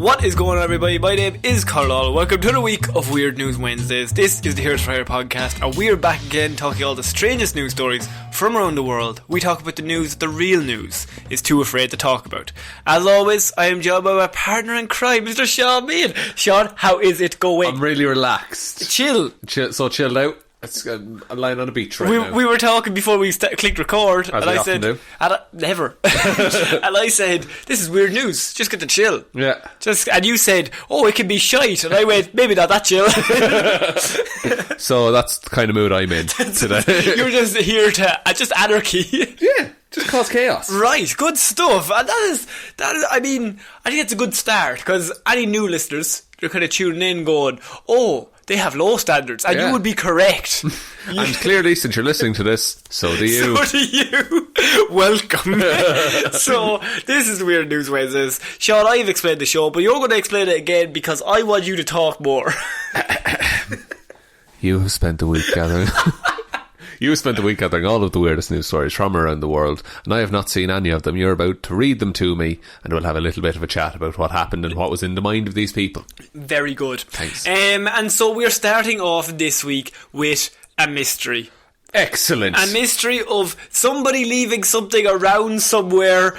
What is going on, everybody? My name is Carl. Welcome to the week of Weird News Wednesdays. This is the Here's for Hire podcast, and we're back again talking all the strangest news stories from around the world. We talk about the news that the real news is too afraid to talk about. As always, I am joined by my partner in crime, Mr. Sean Mead. Sean, how is it going? I'm really relaxed. Chill. So chilled out. I'm lying on a beach right now. We were talking before we clicked record, As and we I often said, do. never. And I said, this is weird news. Just get to chill. Yeah. And you said, oh, it can be shite, and I went, maybe not that chill. So that's the kind of mood I'm in today. You're just here to just anarchy. Yeah, just cause chaos. Right, good stuff. And that is. I mean, I think it's a good start, because any new listeners, you're kind of tuning in, going, oh, they have low standards, and you would be correct. And clearly, since you're listening to this, so do you. So do you. Welcome. So, this is Weird News Wednesdays. Sean, I've explained the show, but you're going to explain it again because I want you to talk more. You have spent the week gathering. You have spent the week gathering all of the weirdest news stories from around the world, and I have not seen any of them. You're about to read them to me, and we'll have a little bit of a chat about what happened and what was in the mind of these people. Very good. Thanks. And so we're starting off this week with a mystery. Excellent. A mystery of somebody leaving something around somewhere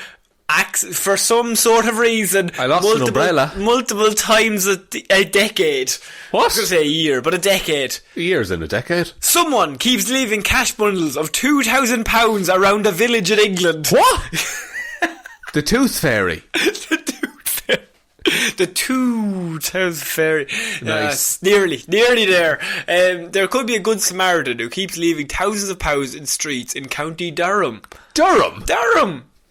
for some sort of reason. I lost an umbrella. Multiple times a decade. What? I was going to say a year, but a decade. Years in a decade. Someone keeps leaving cash bundles of £2,000 around a village in England. What? The Tooth Fairy. The 2,000 fairy. Nice. Nearly there. There could be a good Samaritan who keeps leaving thousands of pounds in streets in County Durham. Durham?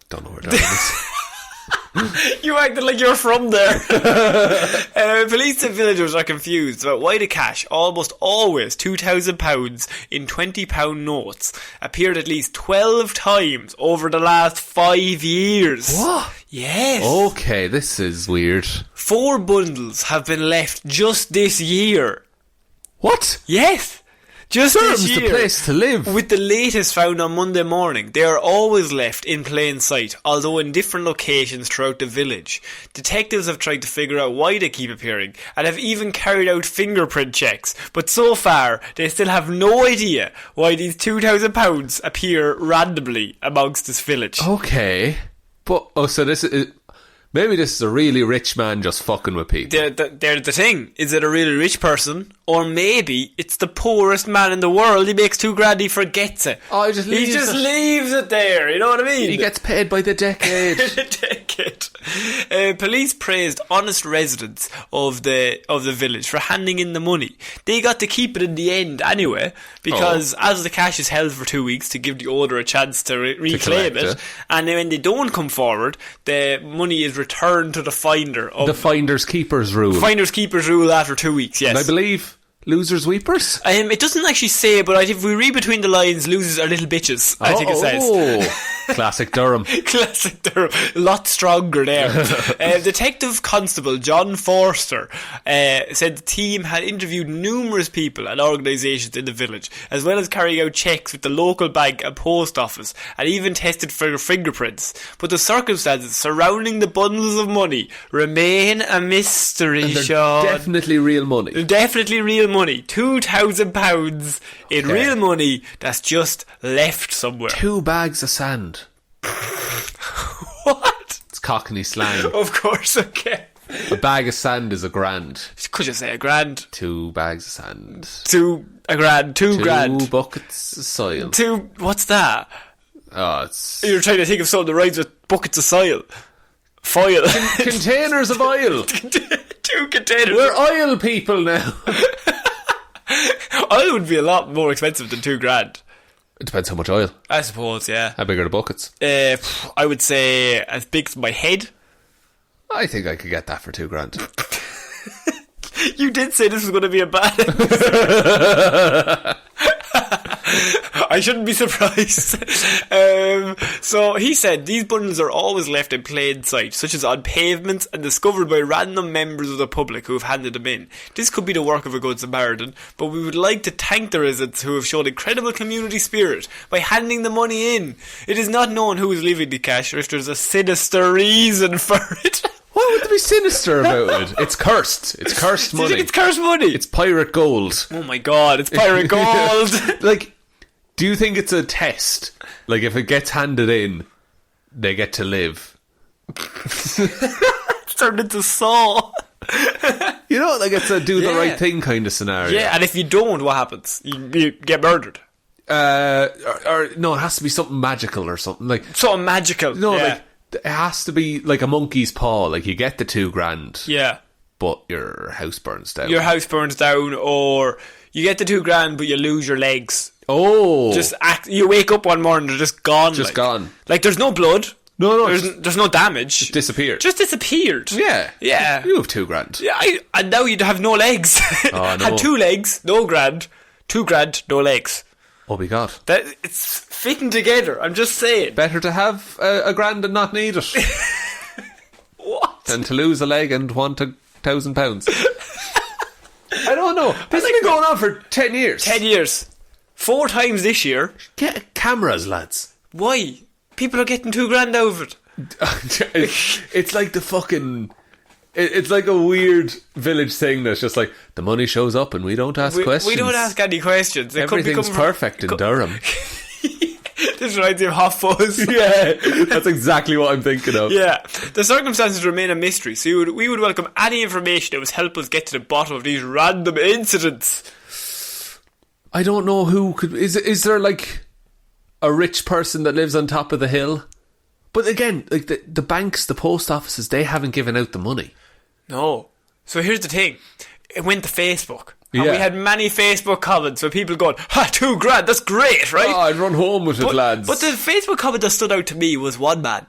Don't know where Durham is. You acted like you're from there. Police and villagers are confused about why the cash, almost always £2,000 in £20 notes, appeared at least 12 times over the last 5 years. What? Yes. Okay, this is weird. 4 bundles have been left just this year. What? Yes. Just Durham's this year, the place to live. With the latest found on Monday morning, they are always left in plain sight, although in different locations throughout the village. Detectives have tried to figure out why they keep appearing, and have even carried out fingerprint checks, but so far, they still have no idea why these £2,000 appear randomly amongst this village. Okay. But, so this is... Maybe this is a really rich man just fucking with people. They're the thing. Is it a really rich person? Or maybe it's the poorest man in the world. He makes $2,000, he forgets it. Oh, he just leaves it there. You know what I mean? He gets paid by the decade. Police praised honest residents of the village for handing in the money. They got to keep it in the end anyway, because as the cash is held for 2 weeks to give the owner a chance to reclaim it, and then when they don't come forward, the money is returned to the finder. The finder's keeper's rule. Finder's keeper's rule after 2 weeks, yes. And I believe losers weepers? It doesn't actually say, but if we read between the lines, losers are little bitches, I think it says. Classic Durham. Classic Durham. A lot stronger there. Detective Constable John Forster said the team had interviewed numerous people and organisations in the village, as well as carrying out checks with the local bank and post office, and even tested for fingerprints. But the circumstances surrounding the bundles of money remain a mystery, and they're Sean. Definitely real money. Definitely real money. £2,000 in real money that's just left somewhere. 2 bags of sand. What? It's Cockney slang. Of course, okay. A bag of sand is £1,000. Could you say £1,000? 2 bags of sand. £1,000. Two grand. 2 buckets of soil. What's that? Oh, it's... You're trying to think of something that rhymes with buckets of soil. Foil. Containers of oil. 2 containers. We're oil people now. Oil would be a lot more expensive than £2,000. It depends how much oil. I suppose, yeah. How big are the buckets? I would say as big as my head. I think I could get that for $2,000. You did say this was going to be a bad episode. I shouldn't be surprised. So he said these bundles are always left in plain sight, such as on pavements, and discovered by random members of the public who have handed them in. This could be the work of a good Samaritan, but we would like to thank the residents who have shown incredible community spirit by handing the money in. It is not known who is leaving the cash or if there's a sinister reason for it. Why would there be sinister about it? It's cursed. It's cursed Do you money. think it's cursed money? It's pirate gold. Oh my god, it's pirate gold. Like, do you think it's a test? Like, if it gets handed in, they get to live. It's turned into Saw. You know, like it's a do the Yeah. right thing kind of scenario. Yeah, and if you don't, what happens? You get murdered. Or no, it has to be something magical or something. Like, Something magical. no, yeah. like, it has to be like a monkey's paw. Like, you get the $2,000, Yeah. but your house burns down. Your house burns down, or you get the $2,000, but you lose your legs. Oh. You wake up one morning, they're just gone. Just gone. Like, there's no blood. No, There's no damage. just disappeared. Just disappeared. Yeah. Yeah. You have $2,000. Yeah, and now you'd have no legs. Oh, no. Had 2 legs, no grand. $2,000, no legs. Oh my god. That it's fitting together. I'm just saying. Better to have a grand and not need it What? than to lose a leg and want £1,000. I don't know. This has been going on for 10 years. 10 years. 4 times this year. Get cameras, lads. Why? People are getting $2,000 out of it. It's like the fucking... It's like a weird village thing that's just like, the money shows up and we don't ask questions. We don't ask any questions. It could be Everything's coming from- perfect in Durham. This reminds me of Hot Fuzz. Yeah, that's exactly what I'm thinking of. Yeah. The circumstances remain a mystery, so we would welcome any information that would help us get to the bottom of these random incidents. I don't know who could... Is there like a rich person that lives on top of the hill? But again, like the banks, the post offices, they haven't given out the money. No. So here's the thing. It went to Facebook. And Yeah. we had many Facebook comments where people going, $2,000, that's great, right? Oh, I'd run home with it, lads. But the Facebook comment that stood out to me was one man.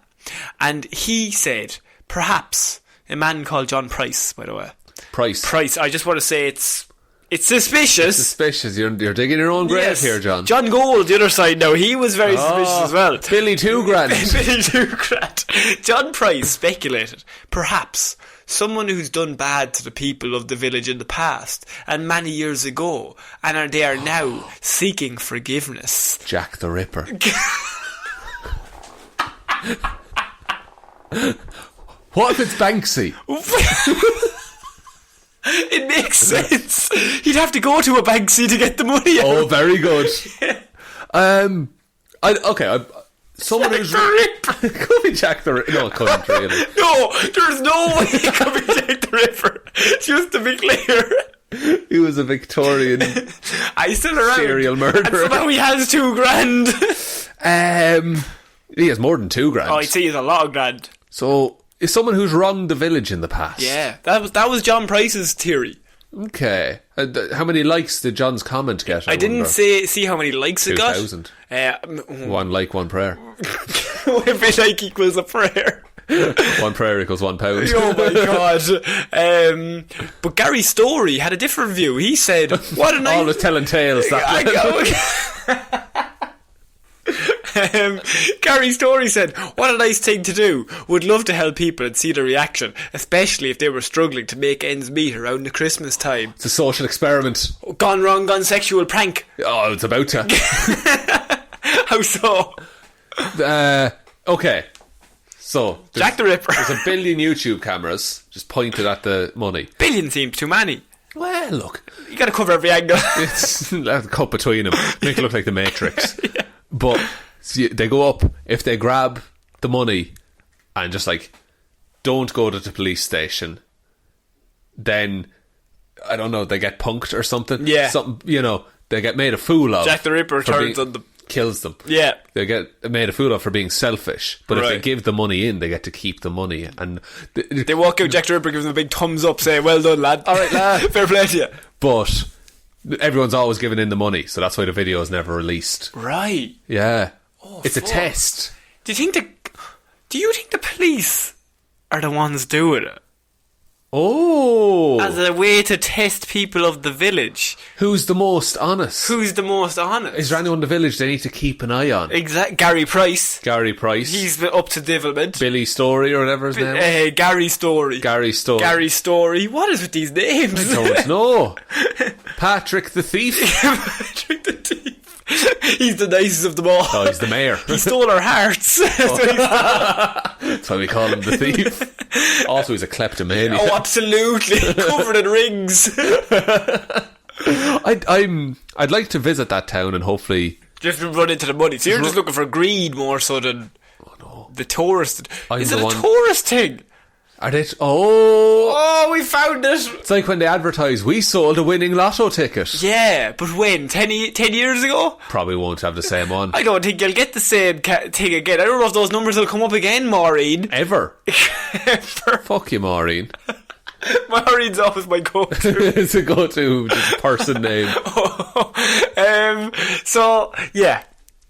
And he said, perhaps, a man called John Price, by the way. Price. I just want to say it's suspicious. Suspicious. You're digging your own grave Yes. here, John. John Gold, the other side now, he was very suspicious as well. Billy $2,000. Billy $2,000. John Price speculated, perhaps, someone who's done bad to the people of the village in the past and many years ago, and they are now seeking forgiveness. Jack the Ripper. What if it's Banksy? It makes sense. He'd have to go to a Banksy to get the money out. Oh, very good. Someone who's could be Jack the Ripper. No, it couldn't really. No, there's no way it could be Jack the Ripper. Just to be clear. He was a Victorian He's still around. serial And murderer. somehow he has $2,000. He has more than $2,000. Oh, I'd say he's a lot of grand. So, is someone who's wronged the village in the past? Yeah, that was John Price's theory. Okay. How many likes did John's comment get? I didn't see how many likes it got. 2,000. 1 One like, one prayer. Every like equals a prayer. One prayer equals £1. Oh my god. But Gary Story had a different view. He said, what a nice... Always telling tales. Gary Story said, what a nice thing to do. Would love to help people and see their reaction, especially if they were struggling to make ends meet around the Christmas time. It's a social experiment. Gone wrong, gone sexual prank. Oh, it's about to. How so? Okay. So, Jack the Ripper. There's a billion YouTube cameras just pointed at the money. Billion seems too many. Well, look. You gotta cover every angle. It's a cut between them. Make it look like the Matrix. Yeah. But see, they go up. If they grab the money and just like don't go to the police station, then I don't know, they get punked or something. Yeah. Something, they get made a fool of. Jack the Ripper turns on them. Kills them. Yeah. They get made a fool of for being selfish. But if they Right. give the money in, they get to keep the money. And They walk out, Jack the Ripper gives them a big thumbs up, saying, well done, lad. Alright, lad. Fair play to you. But everyone's always giving in the money, so that's why the video is never released. Right. Yeah. It's fuck. a test. Do you think the police are the ones doing it? Oh. As a way to test people of the village. Who's the most honest? Who's the most honest? Is there anyone in the village they need to keep an eye on? Gary Price. Gary Price. He's up to devilment. Billy Story or whatever his name is. Gary Story. Gary Story. Gary Story. What is with these names? I don't know. Patrick the Thief. Patrick the Thief. He's the nicest of them all. Oh, he's the mayor. He stole our hearts. That's why we call him the Thief. Also, he's a kleptomaniac. Oh, absolutely. Covered in rings. I'd like to visit that town and hopefully Just run into the money. So you're just looking for greed more so than the tourist. Is it a tourist thing? Are they? Oh, we found it. It's like when they advertise, we sold a winning lotto ticket. Yeah, but when? 10 years ago? Probably won't have the same one. I don't think you'll get the same thing again. I don't know if those numbers will come up again, Maureen. Ever. Ever. Fuck you, Maureen. Maureen's always my go-to. It's a go-to just person name. So, yeah.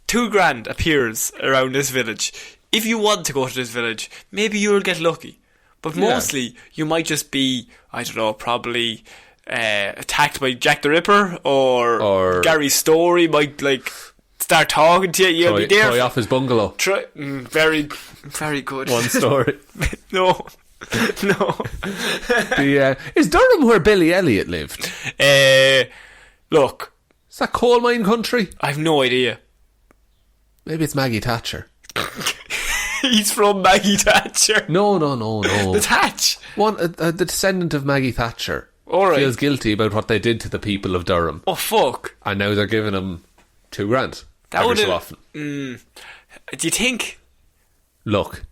$2,000 appears around this village. If you want to go to this village, maybe you'll get lucky. But mostly, you might just be, I don't know, probably attacked by Jack the Ripper, or Gary Story might, like, start talking to you. You'll be there. Try off his bungalow. Very, very good. One story. No. Is Durham where Billy Elliot lived? Look. Is that coal mine country? I've no idea. Maybe it's Maggie Thatcher. He's from Maggie Thatcher. No. The Thatch. The descendant of Maggie Thatcher. All right. Feels guilty about what they did to the people of Durham. Oh, fuck. And now they're giving him $2,000 every so often. Do you think? Look,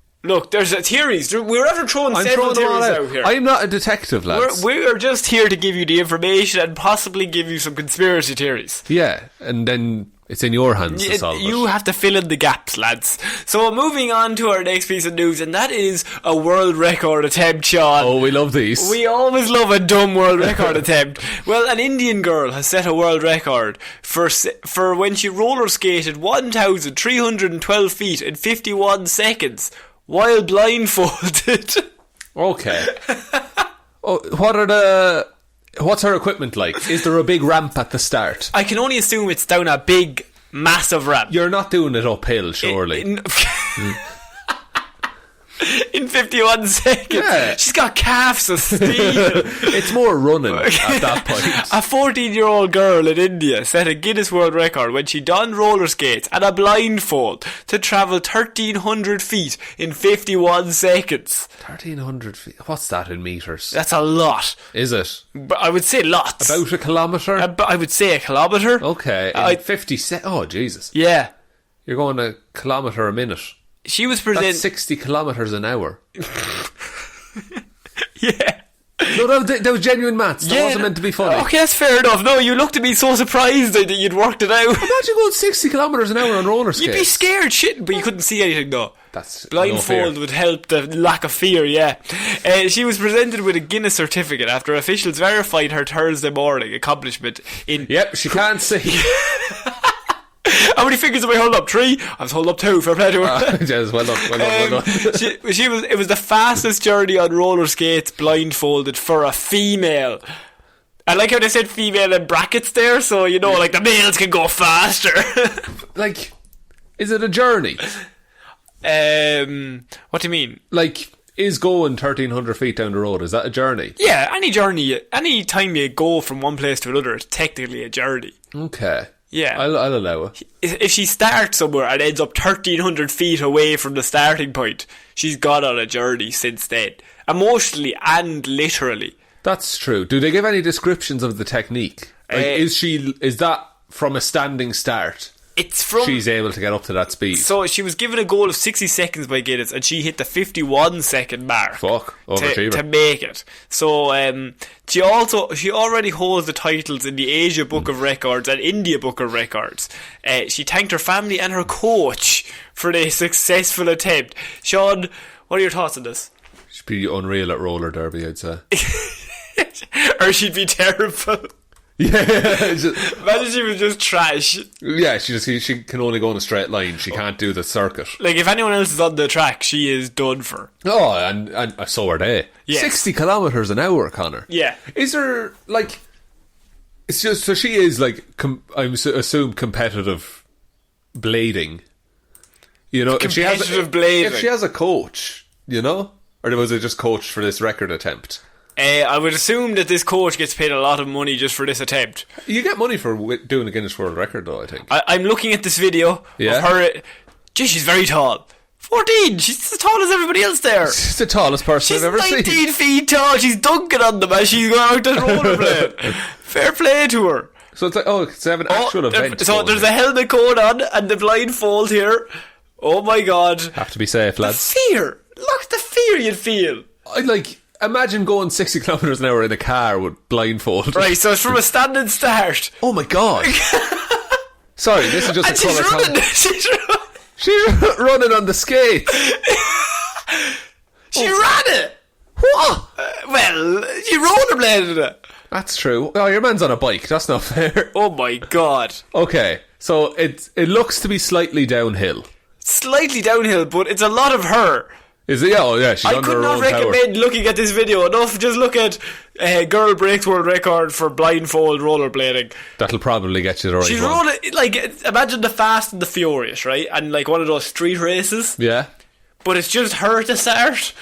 there's theories. We're ever throwing several theories out here. I'm not a detective, lads. We're just here to give you the information and possibly give you some conspiracy theories. Yeah, and then it's in your hands to solve it. You have to fill in the gaps, lads. So moving on to our next piece of news, and that is a world record attempt, Sean. Oh, we love these. We always love a dumb world record attempt. Well, an Indian girl has set a world record for when she roller skated 1,312 feet in 51 seconds while blindfolded. Okay. What's her equipment like? Is there a big ramp at the start? I can only assume it's down a big, massive ramp. You're not doing it uphill, surely. In 51 seconds. Yeah. She's got calves of steel. It's more running at that point. A 14-year-old girl in India set a Guinness World Record when she donned roller skates and a blindfold to travel 1,300 feet in 51 seconds. 1,300 feet? What's that in metres? That's a lot. Is it? But I would say lots. About a kilometre? I would say a kilometre. Okay. 50 seconds. Oh, Jesus. Yeah. You're going a kilometre a minute. She was presenting... That's 60 kilometres an hour. Yeah. No, that was genuine maths. That wasn't meant to be funny. Okay, that's fair enough. No, you looked at me so surprised that you'd worked it out. Imagine going 60 kilometres an hour on roller skates. You'd be scared shit, but you couldn't see anything though. That's blindfold would help the lack of fear. Yeah. She was presented with a Guinness certificate after officials verified her Thursday morning accomplishment in... Yep, she can't see. How many fingers have I held up? 3? I was holding up 2. Fair play to her. Yes, well done. It was the fastest journey on roller skates blindfolded for a female. I like how they said female in brackets there, so you know, like the males can go faster. Like, is it a journey? What do you mean? Like, is going 1,300 feet down the road, is that a journey? Yeah, any journey, any time you go from one place to another, it's technically a journey. Okay. Yeah. I'll allow it. If she starts somewhere and ends up 1,300 feet away from the starting point, she's gone on a journey since then. Emotionally and literally. That's true. Do they give any descriptions of the technique? Like, is that from a standing start? She's able to get up to that speed. So she was given a goal of 60 seconds by Guinness, and she hit the 51 second mark. Fuck, overachiever. To make it. So she already holds the titles in the Asia Book of Records and India Book of Records. She thanked her family and her coach for the successful attempt. Sean, what are your thoughts on this? She'd be unreal at roller derby, I'd say. Or she'd be terrible. Yeah. Imagine she was just trash. Yeah, she can only go in a straight line. She can't do the circuit. Like, if anyone else is on the track, she is done for. Oh, and so are they. Yes. 60 kilometres an hour, Connor. Yeah. Is there, like... It's just... So she is, like... I assume competitive blading. You know, blading. If she has a coach, you know? Or was it just coached for this record attempt? I would assume that this coach gets paid a lot of money just for this attempt. You get money for doing a Guinness World Record, though, I think. I'm looking at this video of her. Gee, she's very tall. 14. She's as tall as everybody else there. She's the tallest person She's I've ever 19 seen. feet tall. She's dunking on them as she's going out to rollerblade. Fair play to her. So it's like, it's they have an actual event. So going there's here. a helmet going on and the blindfold here. Oh my god. Have to be safe, lads. Fear. Look at the fear you'd feel. I'd like, imagine going 60 kilometres an hour in a car with blindfold. Right, so it's from a standing start. Oh my god. Sorry, this is just And a colour she's running. comment. She's running on the skates. She ran it. What? Well, she rollerbladed it. That's true. Oh, your man's on a bike. That's not fair. Oh my god. Okay, so it looks to be slightly downhill. Slightly downhill, but it's a lot of her. Is it? Oh, yeah, she's I under could her not own recommend looking at this video enough. Just look at girl breaks world record for blindfold rollerblading. That'll probably get you the right She's one. rolling, like, imagine the Fast and the Furious, right? And like one of those street races. Yeah. But it's just her to start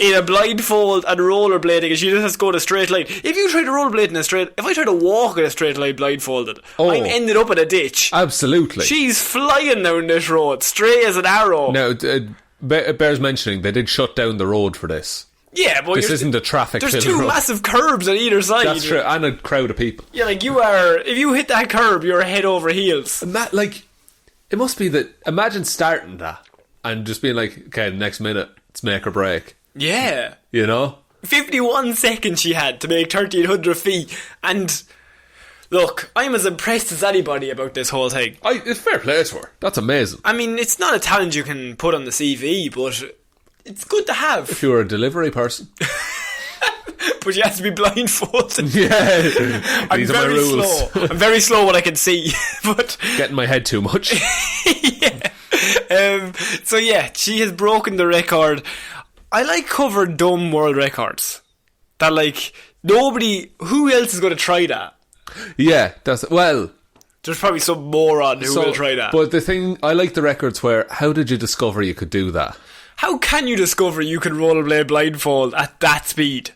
in a blindfold and rollerblading, and she just has to go in a straight line. If you try to rollerblade in a straight, if I try to walk in a straight line blindfolded, I'm ended up in a ditch. Absolutely. She's flying down this road, straight as an arrow. Now, it bears mentioning, they did shut down the road for this. Yeah, but This isn't a traffic there's filled two road. massive curbs on either side. That's true, and a crowd of people. Yeah, like you are. If you hit that curb, you're head over heels. And that, like, it must be that, imagine starting that and just being like, okay, the next minute, it's make or break. Yeah. You know? 51 seconds she had to make 1,300 feet. And look, I'm as impressed as anybody about this whole thing. It's fair play to her. That's amazing. I mean, it's not a talent you can put on the CV, but it's good to have. If you were a delivery person. But you have to be blindfolded. Yeah. I'm These are my very rules. slow. I'm very slow when I can see. But Get in my head too much. yeah. So yeah, she has broken the record. I like covering dumb world records. That like nobody. Who else is going to try that? Yeah, well. There's probably some moron who will try that. But the thing, I like the records where, how did you discover you could do that? How can you discover you can rollerblade blindfold at that speed?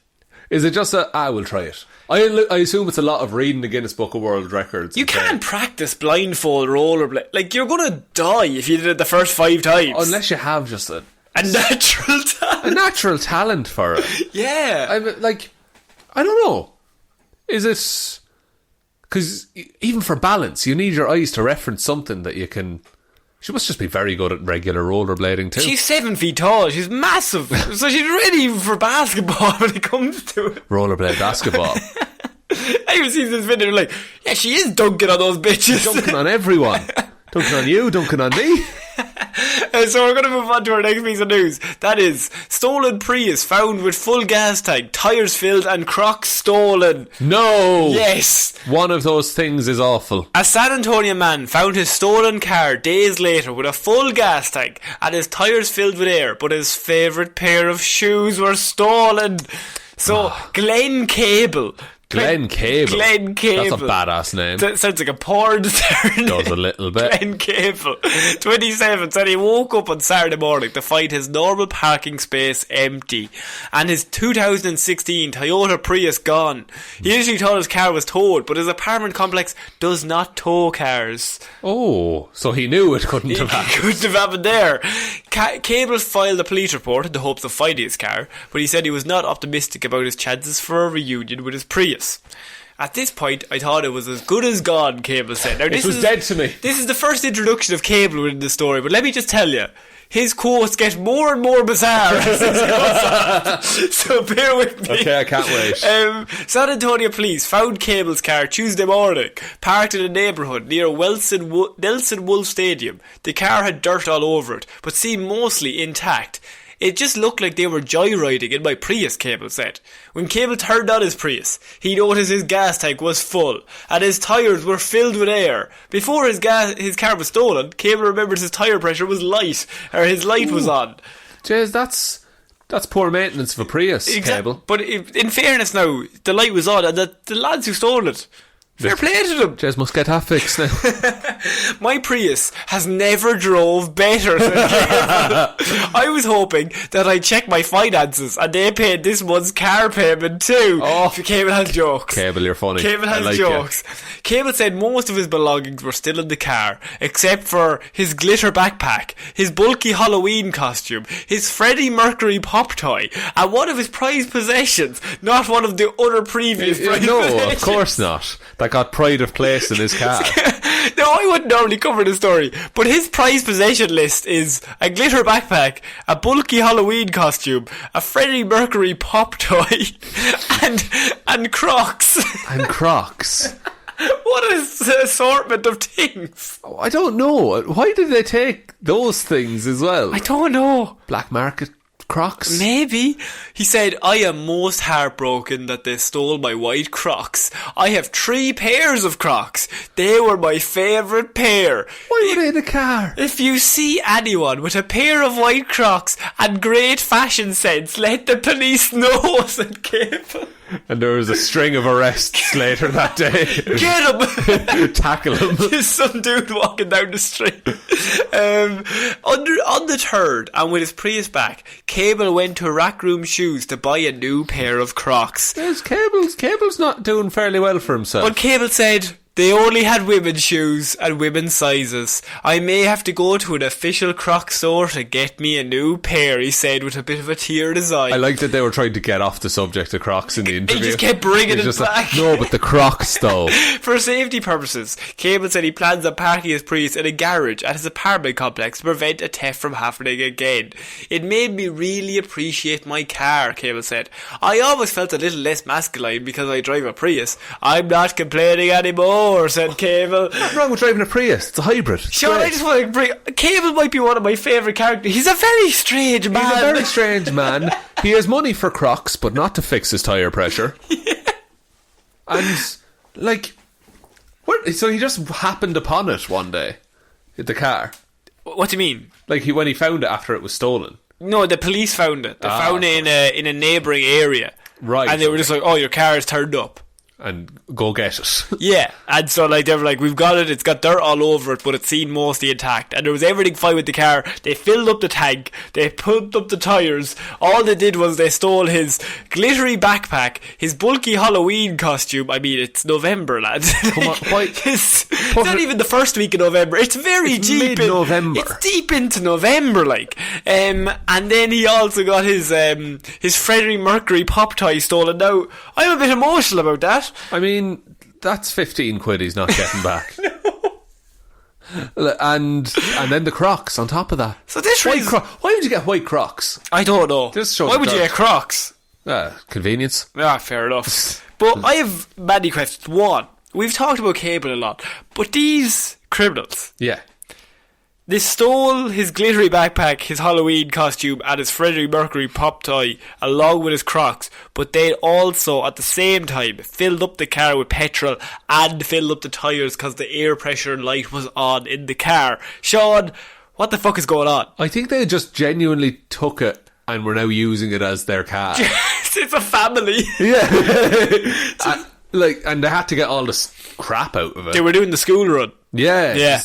Is it just I will try it? I assume it's a lot of reading the Guinness Book of World Records. You can't practice blindfold rollerblade. Like, you're going to die if you did it the first 5 times. Unless you have just a natural talent. natural talent for it. Yeah. I'm like, I don't know. Is it... Because even for balance, you need your eyes to reference something that you can... She must just be very good at regular rollerblading too. She's 7 feet tall. She's massive. So she's ready for basketball when it comes to it. Rollerblade basketball. I even seen this video like, yeah, she is dunking on those bitches. Dunking on everyone. Dunking on you, dunking on me. So we're going to move on to our next piece of news. That is, stolen Prius found with full gas tank, tyres filled and Crocs stolen. No. Yes. One of those things is awful. A San Antonio man found his stolen car days later with a full gas tank and his tyres filled with air, but his favourite pair of shoes were stolen. So, Glenn Cable. Glenn Cable. Glenn Cable. That's a badass name. That sounds like a porn star. Does a little bit. Glenn Cable, 27, said he woke up on Saturday morning to find his normal parking space empty and his 2016 Toyota Prius gone. He initially thought his car was towed, but his apartment complex does not tow cars. Oh, so he knew it couldn't have happened. It couldn't have happened there. Cable filed a police report in the hopes of finding his car, but he said he was not optimistic about his chances for a reunion with his Prius. At this point, I thought it was as good as gone, Cable said. Now, It was dead to me. This is the first introduction of Cable within the story, but let me just tell you, his quotes get more and more bizarre as this goes on. So bear with me. Okay, I can't wait. San Antonio police found Cable's car Tuesday morning, parked in a neighbourhood near Nelson Wolf Stadium. The car had dirt all over it, but seemed mostly intact. It just looked like they were joyriding in my Prius, Cable said. When Cable turned on his Prius, he noticed his gas tank was full and his tyres were filled with air. Before his car was stolen, Cable remembered his tyre pressure was light, or his light was on. Jeez, that's poor maintenance of a Prius, Cable. But in fairness now, the light was on and the lads who stole it Fair play to them. Jez must get that fixed now. My Prius has never drove better than Cable. I was hoping that I'd check my finances and they paid this month's car payment too. Oh. Cable has jokes. Cable, you're funny. Cable has like jokes. Cable said most of his belongings were still in the car, except for his glitter backpack, his bulky Halloween costume, his Freddie Mercury pop toy, and one of his prized possessions, not one of the other previous prized possessions. No, of course not. That got pride of place in his car. No, I wouldn't normally cover the story, but his prized possession list is a glitter backpack, a bulky Halloween costume, a Freddie Mercury pop toy, and Crocs. And Crocs. What an assortment of things. I don't know. Why did they take those things as well? I don't know. Black market Crocs? Maybe. He said, I am most heartbroken that they stole my white Crocs. I have 3 pairs of Crocs. They were my favourite pair. Why were they in the car? If you see anyone with a pair of white Crocs and great fashion sense, let the police know, said Cable. And there was a string of arrests later that day. Get him! Tackle him. There's some dude walking down the street. On the 3rd, and with his Prius back, Cable went to Rack Room Shoes to buy a new pair of Crocs. There's Cable's not doing fairly well for himself. But Cable said, they only had women's shoes and women's sizes. I may have to go to an official Crocs store to get me a new pair, he said with a bit of a tear in his eye. I like that they were trying to get off the subject of Crocs in the interview. He just kept bringing it back. No, but the Crocs though. For safety purposes, Cable said he plans on parking his Prius in a garage at his apartment complex to prevent a theft from happening again. It made me really appreciate my car, Cable said. I always felt a little less masculine because I drive a Prius. I'm not complaining anymore, said Cable. What's wrong with driving a Prius? It's a hybrid. Sure, I just want to bring... Cable might be one of my favourite characters. He's a very strange man. He's a very strange man. He has money for Crocs, but not to fix his tyre pressure. Yeah. And, like... So he just happened upon it one day. The car. What do you mean? Like, when he found it after it was stolen. No, the police found it. They found it in a neighbouring area. Right. And they were just like, oh, your car is turned up. And go get it. Yeah, and so like they were like, we've got it, it's got dirt all over it, but it seemed mostly intact, and there was everything fine with the car. They filled up the tank, they pumped up the tyres. All they did was they stole his glittery backpack, his bulky Halloween costume. I mean, it's November, lads. Come on, why? It's not even the first week of November. It's deep mid-November. It's deep into November, like. And then he also got his Freddie Mercury pop toy stolen. Now I'm a bit emotional about that. I mean, that's 15 quid he's not getting back. And then the Crocs on top of that. So this why would you get white Crocs? I don't know. Why would you get Crocs? Convenience. Ah, fair enough. But I have many questions. One, we've talked about Cable a lot, but these criminals, yeah, they stole his glittery backpack, his Halloween costume, and his Freddie Mercury pop toy, along with his Crocs. But they also, at the same time, filled up the car with petrol and filled up the tyres because the air pressure light was on in the car. Sean, what the fuck is going on? I think they just genuinely took it and were now using it as their car. It's a family. Yeah. And they had to get all this crap out of it. They were doing the school run. Yeah. Yeah.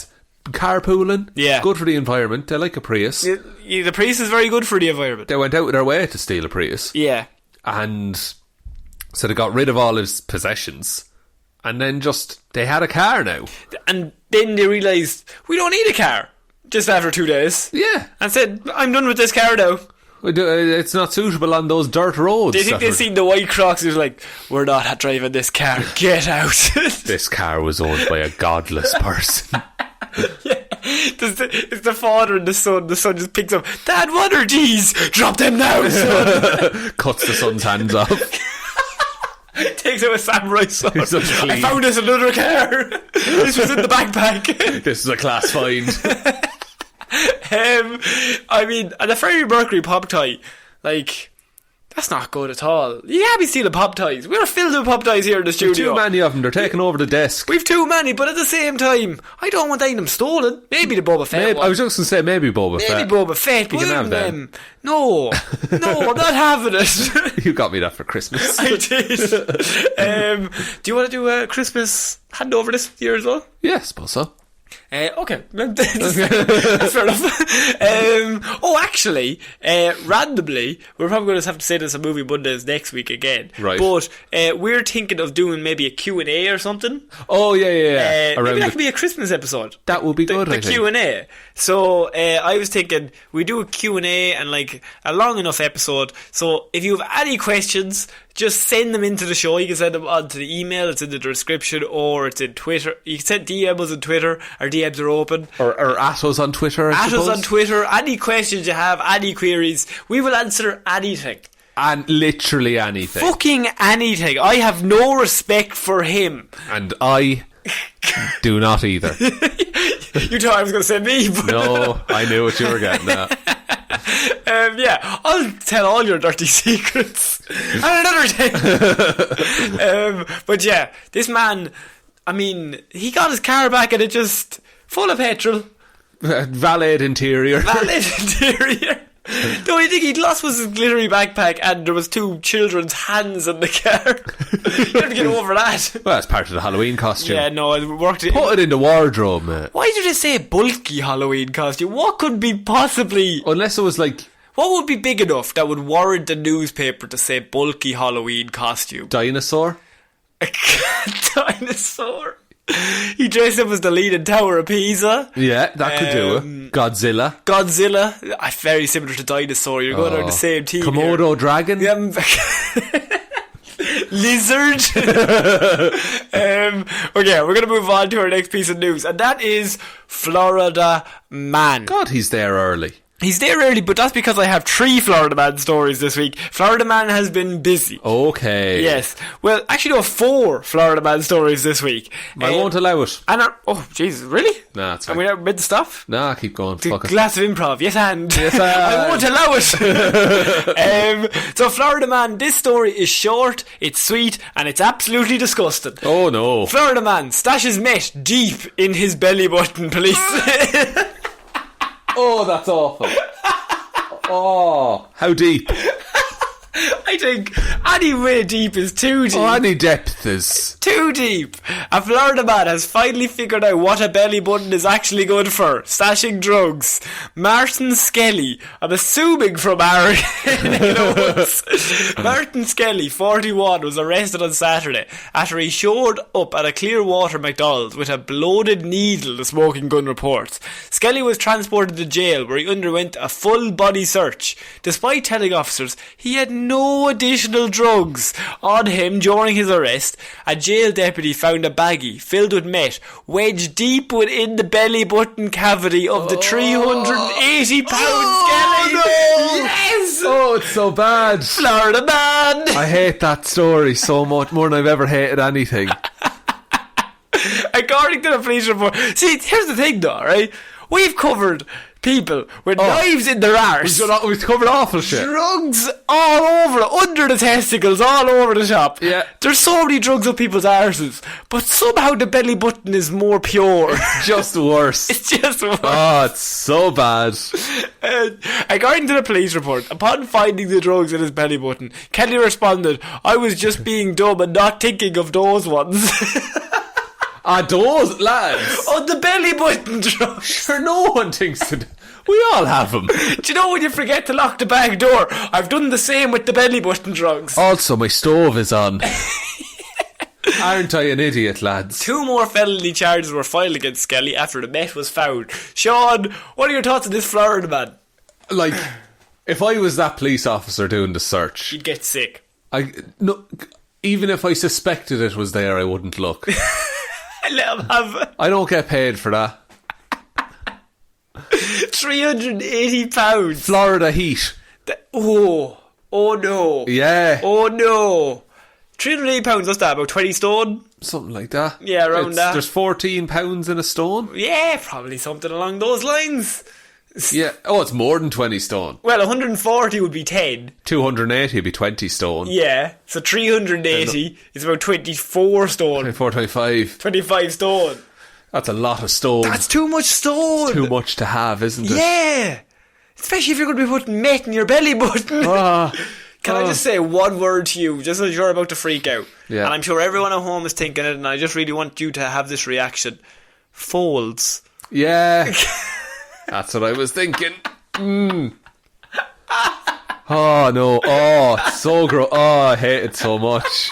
Carpooling, yeah, good for the environment. They like a Prius. The Prius is very good for the environment. They went out of their way to steal a Prius. Yeah. And so they got rid of all his possessions. And then they had a car now. And then they realised, we don't need a car. Just after 2 days. Yeah. And said, I'm done with this car now. It's not suitable on those dirt roads. They think they've seen the white Crocs. It was like, we're not driving this car. Get out. This car was owned by a godless person. Yeah. It's the father and the son. The son just picks up, Dad, what are these? Drop them now, son. Cuts the son's hands off. Takes out a samurai sword. I found this in another car. This was in the backpack. This is a class find. I mean, and the Freddie Mercury pop toy, like, That's not good at all. You can't be stealing pop ties. We're filled with pop ties here in the studio. Too many of them. They're taking over the desk. We've too many, but at the same time, I don't want any of them stolen. Maybe the Boba Fett one. I was just going to say maybe Boba Fett. Maybe Boba Fett. You can have them. No, I'm not having it. You got me that for Christmas. I did. Do you want to do a Christmas handover this year as well? Yeah, I suppose so. Okay, that's fair enough. Actually, randomly, we're probably going to have to say this on Movie Mondays next week again. Right. But we're thinking of doing maybe a Q&A or something. Oh, yeah. Maybe that could be a Christmas episode. That would be good, The Q&A. So, I was thinking, we do a Q&A and like a long enough episode. So, if you have any questions, just send them into the show. You can send them onto the email, it's in the description, or it's in Twitter. You can send DMs on Twitter. Our DMs are open. Or at us on Twitter, I suppose. At us on Twitter. Any questions you have, any queries, we will answer anything. And literally anything. Fucking anything. I have no respect for him. And I do not either. You thought I was going to say me, but no, I knew what you were getting at. Yeah, I'll tell all your dirty secrets. And another thing. But yeah, this man, I mean, he got his car back and it just full of petrol. Valet interior. The only thing he'd lost was his glittery backpack, and there was 2 children's hands in the car. You have to get over that. Well, that's part of the Halloween costume. Yeah, no, it worked. Put it in the wardrobe, mate. Why did they say bulky Halloween costume? What could be possibly... Unless it was like... What would be big enough that would warrant the newspaper to say bulky Halloween costume? Dinosaur? A dinosaur? He dressed up as the Leaning Tower of Pisa. Yeah, that could do it. Godzilla. Very similar to dinosaur. You're going on the same team. Komodo dragon. Lizard. Okay, we're going to move on to our next piece of news, and that is Florida man. God, he's there early. He's there early, but that's because I have 3 Florida Man stories this week. Florida Man has been busy. Okay. Yes. Well, actually, no, 4 Florida Man stories this week. I won't allow it. Oh, Jesus, really? Nah, it's fine. Are we not mid stuff? Nah, keep going. Fuck it. Glass of improv, yes and. I won't allow it. So, Florida Man, this story is short, it's sweet, and it's absolutely disgusting. Oh, no. Florida Man stashes meth deep in his belly button, police. Oh, that's awful. Oh, how deep? I think any way deep is too deep. Oh, any depth is too deep. A Florida man has finally figured out what a belly button is actually good for. Stashing drugs. Martin Skelly, I'm assuming from our notes. Martin Skelly, 41, was arrested on Saturday after he showed up at a Clearwater McDonald's with a bloated needle, the smoking gun reports. Skelly was transported to jail where he underwent a full body search. Despite telling officers he had no additional drugs on him during his arrest, a jail deputy found a baggie filled with meth wedged deep within the belly button cavity of the 380-pound Skelly. No. Yes! Oh, it's so bad. Florida man. I hate that story so much, more than I've ever hated anything. According to the police report, see, here's the thing though, right? We've covered people with knives in their arse. We've covered awful shit. Drugs all over, under the testicles, all over the shop. Yeah. There's so many drugs up people's arses, but somehow the belly button is more pure. Just worse. It's just worse. Oh, it's so bad. According to the police report, upon finding the drugs in his belly button, Kelly responded, "I was just being dumb and not thinking of those ones." Those lads. Oh, the belly button drugs. Sure, no one thinks it. We all have them. Do you know when you forget to lock the back door? I've done the same with the belly button drugs. Also, my stove is on. Aren't I an idiot, lads? 2 more felony charges were filed against Skelly after the meth was found. Sean, what are your thoughts on this Florida man? Like, if I was that police officer doing the search, You'd get sick. Even if I suspected it was there, I wouldn't look. Let him have it. I don't get paid for that. 380 pounds. Florida heat. Oh no. Yeah. Oh no. 380 pounds, what's that, about 20 stone? Something like that. Yeah, around that. There's 14 pounds in a stone. Yeah, probably something along those lines. Yeah. Oh, it's more than 20 stone. Well, 140 would be 10. 280 would be 20 stone. Yeah, so 380 is about 24 stone. 24, 25. 25 stone. That's a lot of stone. That's too much stone. Too much to have, isn't it? Yeah. Especially if you're going to be putting meth in your belly button. Can I just say one word to you, just as you're about to freak out? Yeah. And I'm sure everyone at home is thinking it, and I just really want you to have this reaction. Folds. Yeah. That's what I was thinking. Oh, no. Oh, it's so gross. Oh, I hate it so much.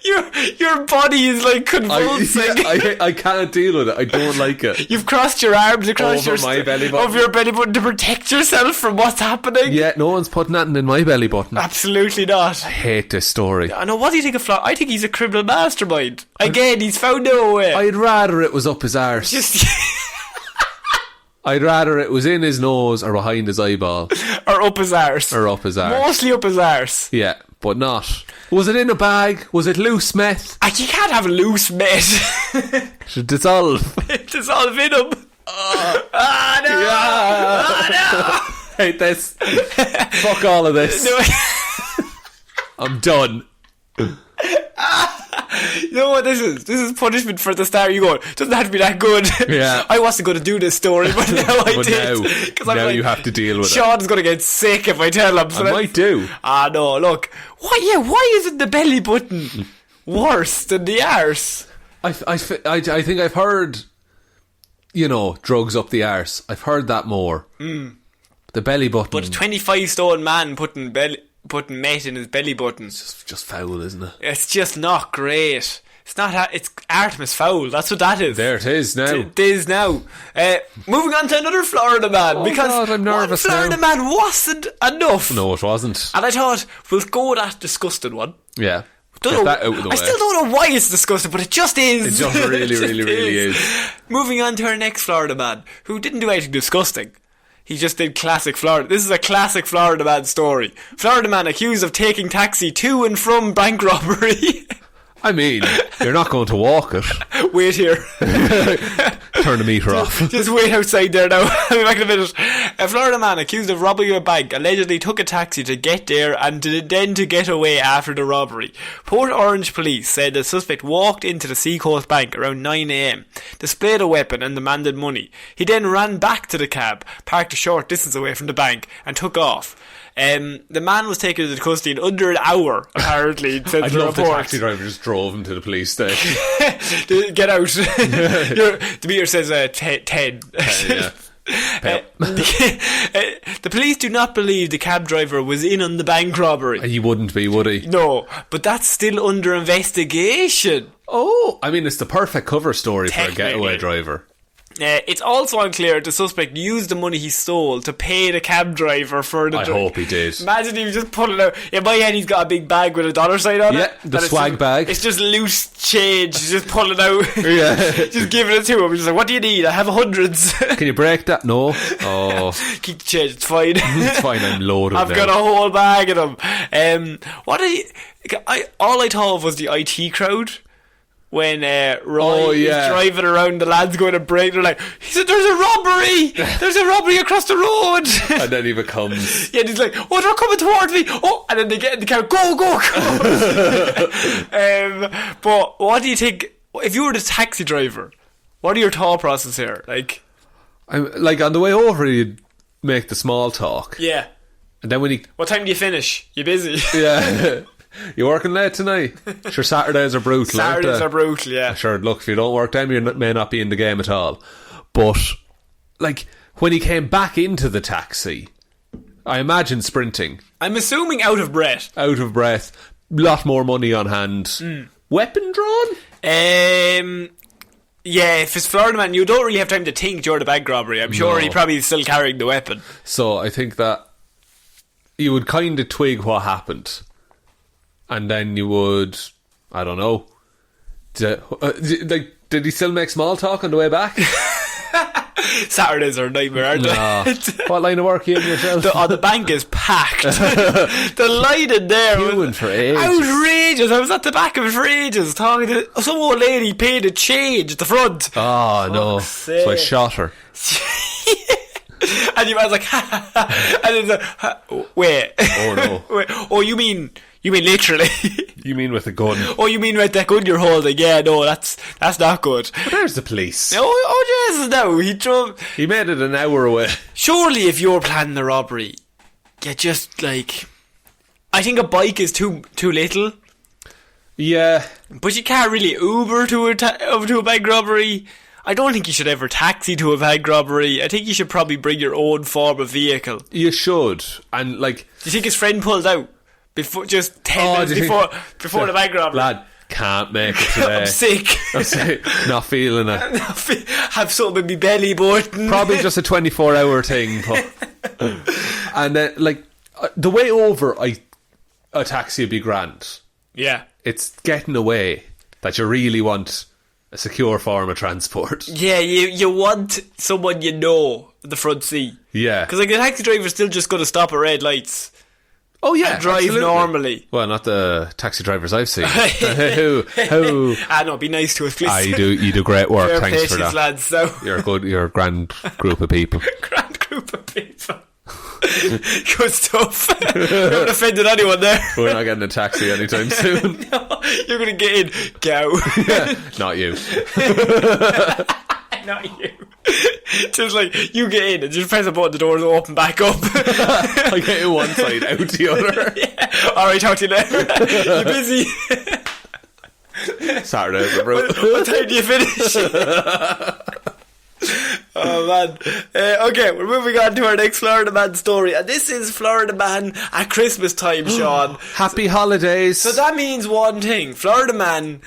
Your body is like convulsing. I can't deal with it. I don't like it. You've crossed your arms across Over my belly button. of your belly button to protect yourself from what's happening. Yeah, no one's putting nothing in my belly button. Absolutely not. I hate this story. I know. What do you think of Flo? I think he's a criminal mastermind. Again, he's found no way. I'd rather it was up his arse. Just I'd rather it was in his nose or behind his eyeball. or up his arse. Or up his arse. Mostly up his arse. Yeah, but not. Was it in a bag? Was it loose meth? You can't have loose meth. Should dissolve. Dissolve in him. No! Hate this. Fuck all of this. No. I'm done. You know what this is? This is punishment for the star. You go, it doesn't have to be that good. Yeah. I wasn't going to do this story, but now I But did. now you have to deal with it. Sean's going to get sick if I tell him. So I might do. No, look. Why isn't the belly button worse than the arse? I think I've heard, drugs up the arse. I've heard that more. The belly button. But a 25 stone man putting meth in his belly button. It's just foul, isn't it? It's just not great. It's not. It's Artemis foul. That's what that is. There it is now. It is now. Moving on to another Florida man, because God, I'm nervous one Florida man wasn't enough. No, it wasn't. And I thought we'll go that disgusting one. Yeah. Don't Get know, that out of the I way. still don't know why it's disgusting, but it just is. It just really, really, really is. Moving on to our next Florida man, who didn't do anything disgusting. He just did classic Florida. This is a classic Florida man story. Florida man accused of taking taxi to and from bank robbery. I mean, you're not going to walk it. Wait here. Turn the meter off. Just wait outside there now. I'll be back in a minute. A Florida man accused of robbing a bank allegedly took a taxi to get there and then to get away after the robbery. Port Orange police said the suspect walked into the Seacoast Bank around 9 a.m, displayed a weapon and demanded money. He then ran back to the cab, parked a short distance away from the bank, and took off. The man was taken into custody in under an hour, apparently, said I'd the love the report. taxi driver just drove him to the police station. Get out. The meter says 10. Yeah. The police do not believe the cab driver was in on the bank robbery. He wouldn't be, would he? No, but that's still under investigation. Oh, I mean, it's the perfect cover story for a Technically. getaway driver. It's also unclear if the suspect used the money he stole to pay the cab driver for the I hope he did. Imagine he was just pulling out. In my head, he's got a big bag with a dollar sign on it. Yeah, the And it's swag just- bag. It's just loose change. He's just pulling out. Yeah. Just giving it to him. He's like, "What do you need? I have hundreds." Can you break that? No. Oh, Keep the change. It's fine. it's fine. I'm loaded I've now. got a whole bag of them. What did he? All I thought of was the IT crowd. When Roy is driving around, the lads going to break. They're like, he said, "There's a robbery! There's a robbery across the road!" And then he becomes... Yeah, and he's like, "Oh, they're coming towards me!" Oh, and then they get in the car. Go, go, go! But what do you think? If you were the taxi driver, what are your thought process here? Like on the way over, you'd make the small talk. Yeah. And then when he... What time do you finish? You busy? Yeah. You working late tonight? Sure, Saturdays are brutal, aren't Saturdays they? are brutal, yeah. Sure, look, if you don't work them, you may not be in the game at all. But, when he came back into the taxi, I imagine sprinting. I'm assuming out of breath. Out of breath. Lot more money on hand. Weapon drawn? Yeah, if it's Florida man, you don't really have time to think during the bank robbery. I'm sure he probably is still carrying the weapon. So, I think that you would kind of twig what happened. And then you would, I don't know. Did he still make small talk on the way back? Saturdays are a nightmare, aren't they? What line of work are you in yourself? The bank is packed. The line in there Queuing for ages. outrageous. I was at the back of it for ages talking to some old lady paid a change at the front. Oh no. Fuck's sake. So I shot her. And your man's like, ha, ha, ha. And it's like, wait. Oh, no. Wait. Oh, you mean literally? You mean with a gun? Oh, you mean with that gun you're holding? Yeah, no, that's not good. But there's the police. Oh, Jesus, no. He made it an hour away. Surely if you're planning a robbery, you just, like... I think a bike is too little. Yeah. But you can't really Uber to a bank robbery. I don't think you should ever taxi to a bank robbery. I think you should probably bring your own form of vehicle. You should. And, like... Do you think his friend pulled out? Just 10 minutes before the bank robbery? Lad, can't make it today. I'm sick. Not feeling it. Have something in my belly button. Probably just a 24-hour thing. And, like, the way over, a taxi would be grand. Yeah. It's getting away that you really want a secure form of transport. Yeah, you want someone you know in the front seat. Yeah. Because, like, a taxi driver's still just going to stop at red lights. Oh, yeah. And drive absolutely. Normally. Well, not the taxi drivers I've seen. Who? No, be nice to us, please. You do great work. Fair Thanks for patience, that. lads, so. You're a grand group of people. Grand group of people. Good stuff. We haven't offended anyone there. We're not getting a taxi anytime soon. No, you're going to get in. Go. Yeah, not you. Not you. Just like, you get in and just press a button, the doors will open back up. I get in one side, out the other. Yeah. Alright, talk to you later. You busy? Saturday, bro. What time do you finish? Oh man. Okay, we're moving on to our next Florida Man story, and this is Florida Man at Christmas time, Sean. Happy holidays. So that means one thing. Florida Man,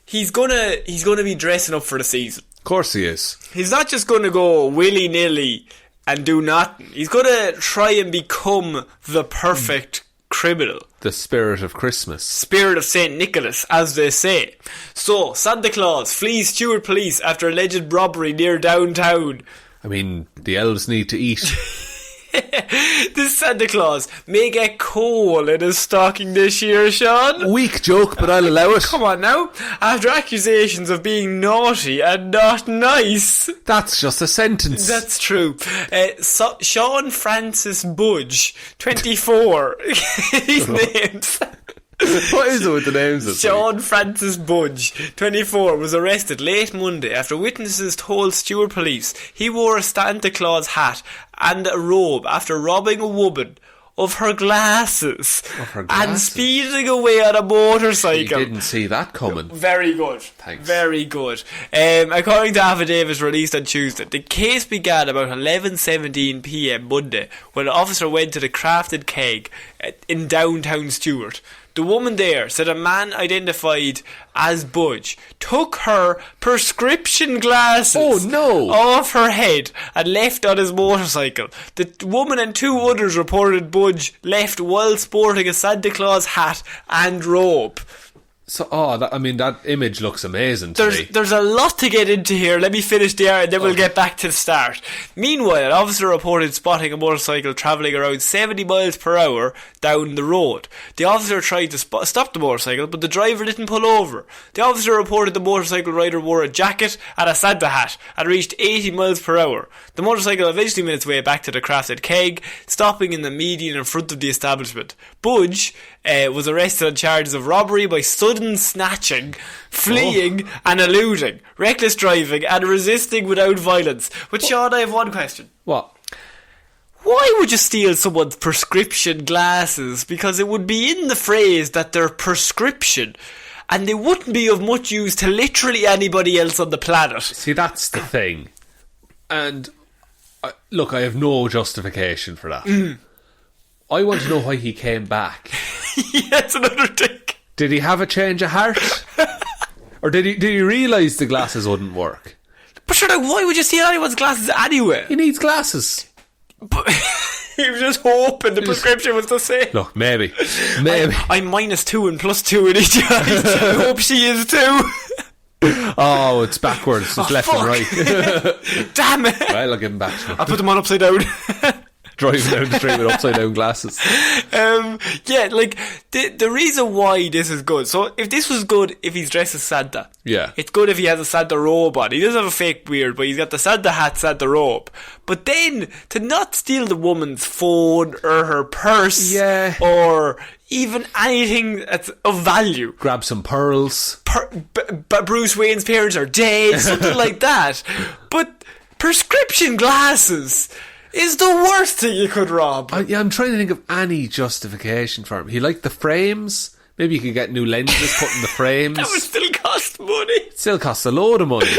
he's gonna be dressing up for the season. Of course he is. He's not just gonna go willy-nilly and do nothing. He's gonna try and become the perfect criminal. The spirit of Christmas. Spirit of St. Nicholas, as they say. So, Santa Claus flees Stewart police after alleged robbery near downtown. I mean, the elves need to eat. This Santa Claus may get coal in his stocking this year, Sean. Weak joke, but I'll allow it. Come on now. After accusations of being naughty and not nice. That's just a sentence. That's true. Sean Francis Budge, 24. His name's... What is it with the names? Sean Francis Budge, 24, was arrested late Monday after witnesses told Stewart police he wore a Santa Claus hat and a robe after robbing a woman of her glasses and speeding away on a motorcycle. You didn't see that coming. Very good. Thanks. Very good. According to affidavits released on Tuesday, the case began about 11:17 p.m. Monday when an officer went to the Crafted Keg in downtown Stewart. The woman there said a man identified as Budge took her prescription glasses off her head and left on his motorcycle. The woman and two others reported Budge left while sporting a Santa Claus hat and robe. So, that image looks amazing to me. There's a lot to get into here. Let me finish the hour and then we'll get back to the start. Meanwhile, an officer reported spotting a motorcycle travelling around 70 miles per hour down the road. The officer tried to stop the motorcycle, but the driver didn't pull over. The officer reported the motorcycle rider wore a jacket and a Santa hat and reached 80 miles per hour. The motorcycle eventually made its way back to the Crafted Keg, stopping in the median in front of the establishment. Budge was arrested on charges of robbery by sudden snatching, fleeing and eluding, reckless driving and resisting without violence. But Sean, I have one question. What? Why would you steal someone's prescription glasses? Because it would be in the phrase that they're prescription and they wouldn't be of much use to literally anybody else on the planet. See, that's the thing. And look, I have no justification for that. I want to know why he came back. Yeah, that's another thing. Did he have a change of heart? Or did he realise the glasses wouldn't work? But sure, why would you steal anyone's glasses anyway? He needs glasses. But he was just hoping the prescription was the same. Look, maybe. I'm -2 and +2 in each eye. I hope she is too. Oh, it's backwards. It's left and right. Damn it. Well, I'll give him back to him. I'll put them on upside down. driving down the street with upside down glasses. Yeah, like the reason why this is good. So if this was good, if he's dressed as Santa, Yeah. it's good if he has a Santa robe on. He doesn't have a fake beard, but he's got the Santa hat, Santa robe. But then to not steal the woman's phone or her purse, Yeah. or even anything that's of value. Grab some pearls. Bruce Wayne's parents are dead, something like that. But prescription glasses is the worst thing you could rob. I'm trying to think of any justification for him. He liked the frames. Maybe you could get new lenses put in the frames. That would still cost money. It still costs a load of money.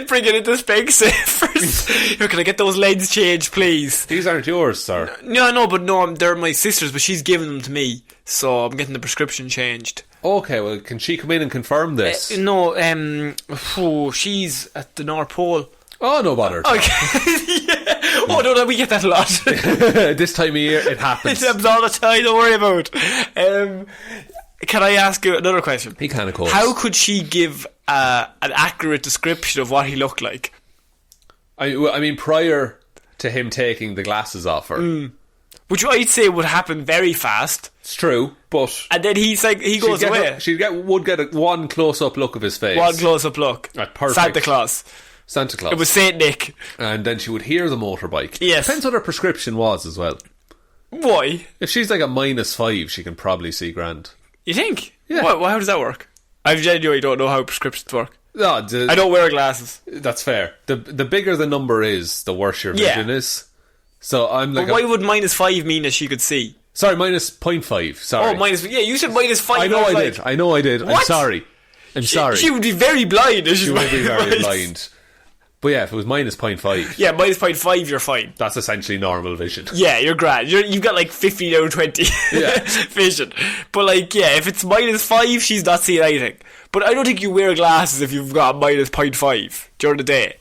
Bring it into Specsavers. Can I get those lens changed, please? These aren't yours, sir. No, they're my sister's, but she's giving them to me, so I'm getting the prescription changed. Okay, well, can she come in and confirm this? She's at the North Pole. Oh, no bother. Okay. Yeah. Oh, no, we get that a lot. This time of year, it happens. It happens all the time, don't worry about it. Can I ask you another question? He can, of course. How could she give an accurate description of what he looked like? I mean, prior to him taking the glasses off her. Which I'd say would happen very fast. It's true, but... And then he goes away. Would get one close-up look of his face. One close-up look. Perfect. Santa Claus. It was Saint Nick. And then she would hear the motorbike. Yes. Depends what her prescription was as well. Why? If she's like a -5, she can probably see grand. You think? Yeah. How does that work? I genuinely don't know how prescriptions work. No, I don't wear glasses. That's fair. The bigger the number is, the worse your vision is. So I'm like... But why would -5 mean that she could see? Sorry, -0.5. Sorry. Oh, you said -5. I know I did. What? I'm sorry. She would be very blind if she would be very blind. But yeah, if it was -0.5. Yeah, -0.5, you're fine. That's essentially normal vision. Yeah, you're grand. You've got like 15 out of 20 vision. But like, yeah, if it's -5, she's not seeing anything. But I don't think you wear glasses if you've got -0.5 during the day.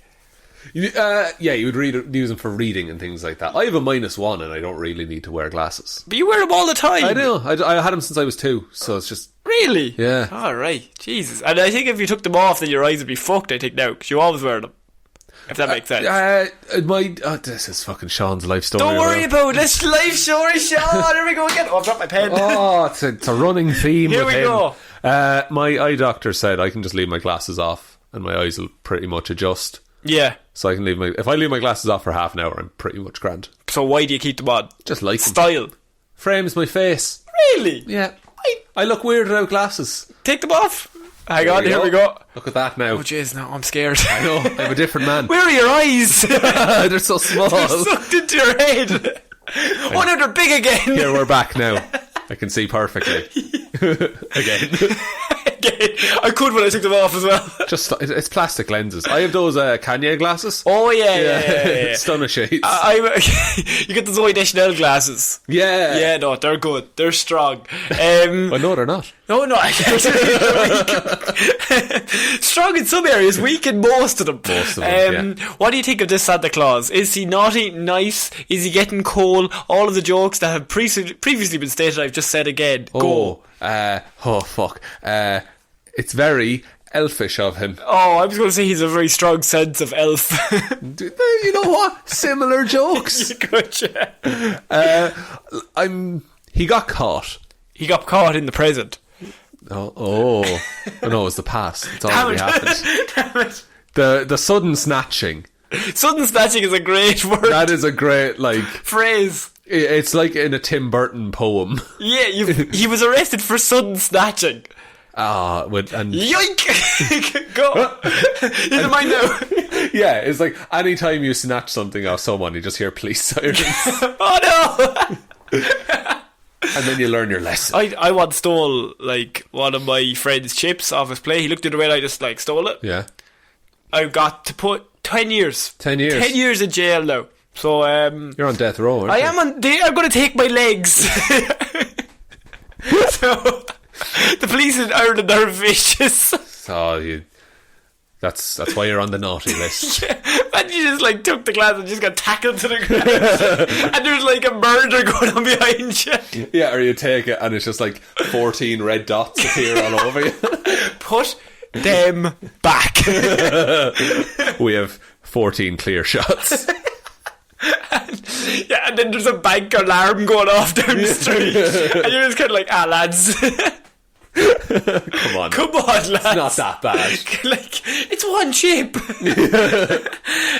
Yeah, you would use them for reading and things like that. I have a -1 and I don't really need to wear glasses. But you wear them all the time. I know. I had them since I was 2, so it's just... Really? Yeah. Alright, Jesus. And I think if you took them off, then your eyes would be fucked, I think, now, because you always wear them. If that makes sense. This is fucking Sean's life story. Don't worry about it. Let's life story, Sean. Here we go again. Oh, I've dropped my pen. Oh, it's a running theme. Here we go. My eye doctor said I can just leave my glasses off and my eyes will pretty much adjust. Yeah. So I can if I leave my glasses off for half an hour, I'm pretty much grand. So why do you keep them on? Just like them. Style. Frames my face. Really? Yeah. I look weird without glasses. Take them off. Hang on, here we go. Look at that now. Oh jeez, now I'm scared. I know, I'm a different man. Where are your eyes? They're so small. They're sucked into your head. Oh no, they're big again. Here, we're back now. I can see perfectly. Again. I could when I took them off as well. It's plastic lenses. I have those Kanye glasses. Oh yeah. Stunner shades. You get the Zoe Deschanel glasses. Yeah, no, they're good. They're strong. Well, no, they're not. No, strong in some areas, weak in most of them. What do you think of this Santa Claus? Is he naughty, nice? Is he getting coal? All of the jokes that have previously been stated, I've just said again. Go. Fuck. It's very elfish of him. Oh, I was going to say he's a very strong sense of elf. You know what? Similar jokes. You could, yeah. He got caught. He got caught in the present. Oh no, it was the past. It's already happened. Damn it. The sudden snatching. Sudden snatching is a great word. That is a great, phrase. It's like in a Tim Burton poem. Yeah, he was arrested for sudden snatching. Yoink! Go! You don't mind now. Yeah, it's like anytime you snatch something off someone, you just hear police sirens. Oh no! And then you learn your lesson. I once stole one of my friend's chips off his plate. He looked at the way and I just stole it. Yeah. I got to put 10 years. 10 years. 10 years in jail now. So you're on death row, aren't you? I'm going to take my legs. So the police in Ireland are vicious. So that's why you're on the naughty list. Yeah, and you just took the glass and just got tackled to the ground. And there's a murder going on behind you. Yeah, or you take it and it's just 14 red dots appear all over you. Put them back. We have 14 clear shots. And then there's a bank alarm going off down the street, and you're just kind of like, lads. Come on, lads. It's not that bad. Like, it's one chip.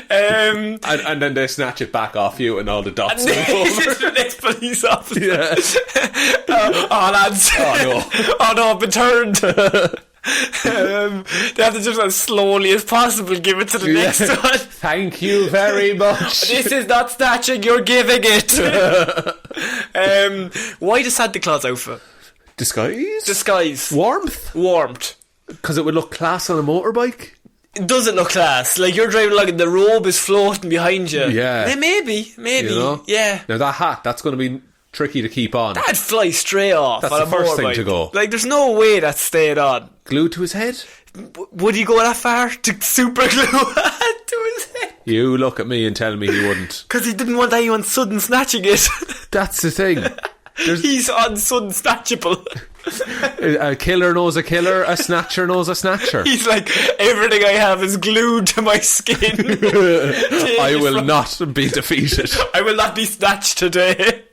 And then they snatch it back off you, and all the dots move over. The next police officer. Yeah. Lads. Oh no, I've been turned. They have to just as slowly as possible give it to the next one. Thank you very much. This is not snatching, you're giving it. Why the Santa Claus outfit? Disguise. Warmth. Because it would look class on a motorbike. It doesn't look class. Like, you're driving along and the robe is floating behind you. Yeah. Maybe. You know? Yeah. Now that hat, that's going to be tricky to keep on. That'd fly straight off. That's on the a first thing motorbike. to go. Like, there's no way that's staying on. Glued to his head? Would he go that far to super glue it to his head? You look at me and tell me he wouldn't. Because he didn't want anyone sudden snatching it. That's the thing. He's on sudden snatchable. A killer knows a killer, a snatcher knows a snatcher. He's like, everything I have is glued to my skin. I will not be defeated. I will not be snatched today.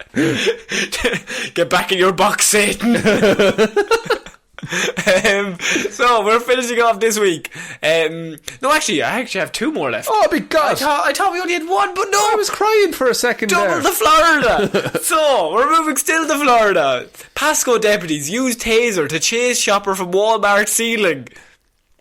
Get back in your box, Satan. So we're finishing off this week. No, actually, I have two more left. Oh my God! I thought we only had one, but no, I was crying for a second. Double to Florida. So we're moving still to Florida. Pasco deputies used taser to chase shopper from Walmart ceiling.